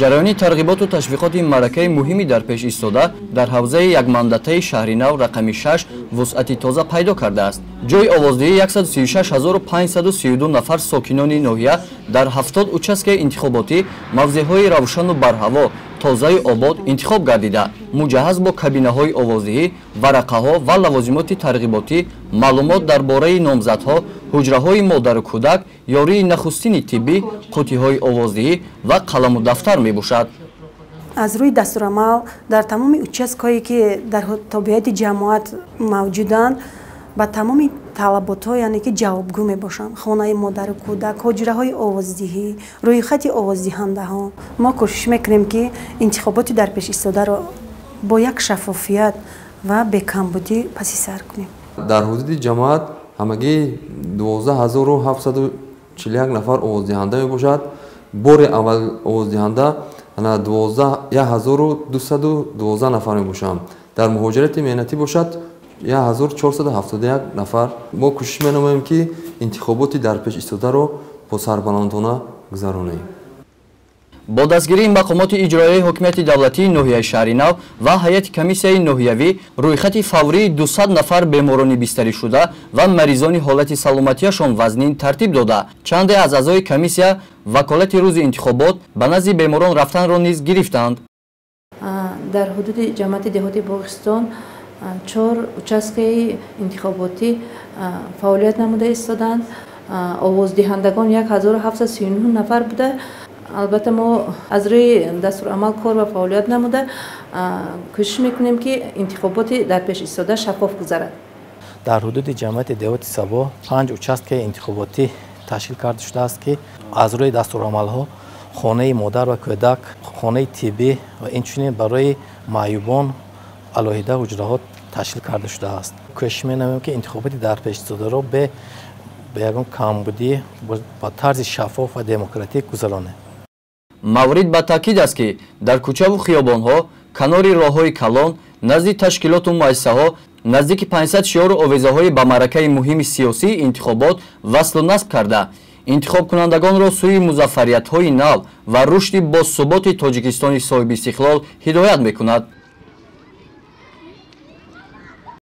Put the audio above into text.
ҷараёни тарғиботу ташвиқоти маъракаи муҳими дар пеш истода дар ҳавзаи якмандатаи шаҳри нав рақами 6 вусъати тоза пайдо кардааст. ҷойи овоздиҳии 136532 нафар сокинони ноҳия дар 70 участкаи интихоботӣ мавзеъҳои равшану барҳаво, тозаю обод интихоб гардида, муҷаҳҳаз бо кабинаҳои овоздиҳӣ, варақаҳо ва лавозимоти тарғиботӣ, маълумот дар бораи номзадҳо, ҳуҷраҳои модару кӯдак, ёрии нахустини тиббӣ, қуттиҳои овоздиҳӣ ва қаламу дафтар мебошад. аз рӯи дастурамал дар тамоми участкҳое ки дар тобеати ҷамоат мавҷуданд ба тамоми талаботҳо яъне ки ҷавобгӯ мебошанд. хонаи модару кӯдак, ҳуҷраҳои овоздиҳӣ, рӯйхати овоздиҳандаҳо. мо кӯшиш мекунем ки интихоботи дар пеш истодаро бо як шаффофият ва бекамбудӣ паси сар кунем. дар ҳудуди ҷамоат ҳамагӣ 12741 нафар овоздиҳанда мебошад. бори аввал овоздиҳанда 12212 нафар мебошанд. дар муҳоҷирати меҳнатӣ бошад 1471 нафар. мо кӯшиш менамоем ки интихоботи дар пеш истодаро бо сарбаландона гузаронем. бо дастгирии мақомоти иҷроияи ҳокимияти давлатии ноҳияи шаҳри нав ва ҳайати комиссияи ноҳиявӣ рӯйхати фаврии 200 нафар беморони бистаришуда ва маризони ҳолати саломатияшон вазнин тартиб дода, чанде аз аъзои комиссия ваколати рӯзи интихобот ба назди беморон рафтанро низ гирифтанд. дар ҳудуди ҷамоати деҳоти Боғистон 4 участкаи интихоботӣ фаъолият намуда истоданд. овоздиҳандагон 1739 нафар буда. албатта мо аз рӯи дастурамал кор ва фаъолият намуда кӯшиш мекунем ки интихоботи дар пеш истода шаффоф гузарад. дар ҳудуди ҷамоати деҳоти Сабо 5 участкаи интихоботӣ ташкил карда шудааст ки аз рӯи дастурамалҳо хонаи модар ва кӯдак, хонаи тиббӣ ва инчунин барои маъюбон алоҳида ҳуҷраҳо ташкил карда шудааст. кӯшиш менамоем ки интихоботи дар пеш истодаро бе ягон камбудӣ ба тарзи шаффоф ва демократик гузаронем. маврид ба таъкид аст ки дар кӯчаву хиёбонҳо, канори роҳҳои калон, назди ташкилоту муассисаҳо наздики 500 шиёру овезаҳои ба маъракаи муҳими сиёсии интихобот васлу насб карда, интихобкунандагонро сӯи музаффариятҳои нав ва рушди босуботи Тоҷикистони соҳиби истиқлол ҳидоят мекунад.